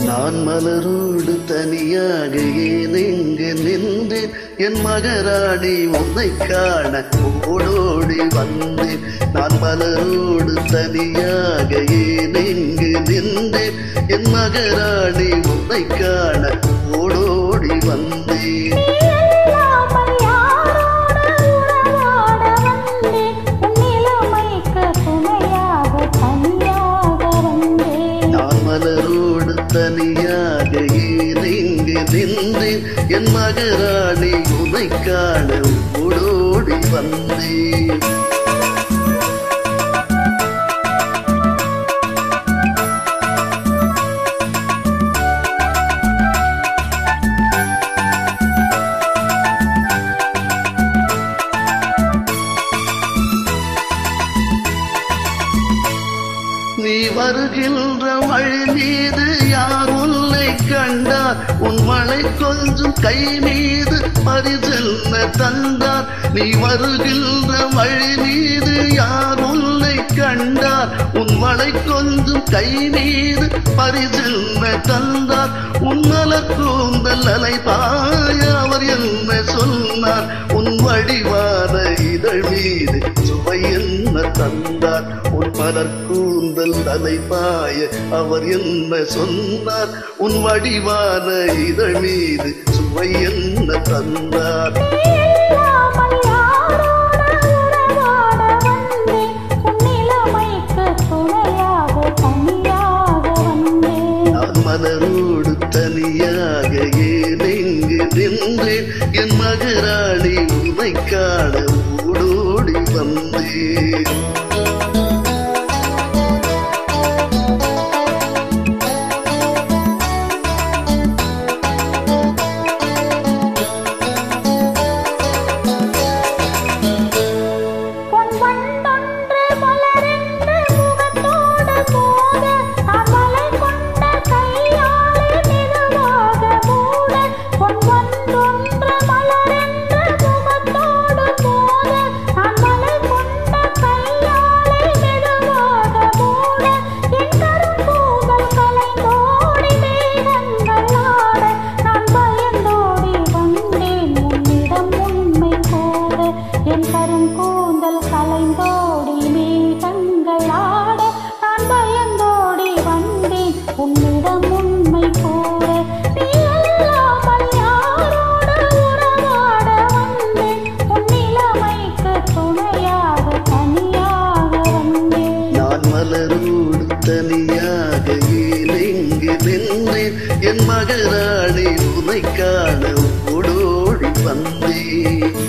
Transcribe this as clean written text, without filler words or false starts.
நான் மலரோடு தனியாக ஏனெங்கு நின்றேன் என் மகராணி உன்னை காண ஓடோடி வந்தேன். நான் மலரோடு தனியாக ஏனெங்கு நின்றேன் என் மகராணி உன்னை காண ஓடோடி வந்தேன். மலரோடு தனியாக ஏனெங்கு நின்றேன் என் மகராணி உன்னை காண ஓடோடி வந்தேன். நீ வருகின்ற வழி மீது யார் உன்னை கண்டார் உன் மழை கொஞ்சம் கை மீது பரிசெல்ல தந்தார். நீ வருகின்ற வழி மீது யார் உன்னை கண்டார் உன் மழை கொஞ்சம் கை மீது பரிசெல்ல தந்தார். உன் மலர் கூந்தல் அலைபாய அவர் என்ன சொன்னார் உன் வடிவான இதழ் மீது சுவை என்ன தந்தார். உன் மலர் கூந்தல் அலைபாய அவர் என்ன சொன்னார் உன் வடிவான இதழ் மீது சுவை என்ன தந்தார். நான் மலரோடு தனியாக ஏனெங்கு நின்றேன் என் மகராணி உன்னை காண ஓடோடி வந்தேன். மலரோடு தனியாக ஏனெங்கு நின்றேன் என் மகராணி உன்னை காண ஓடோடி வந்தேன்.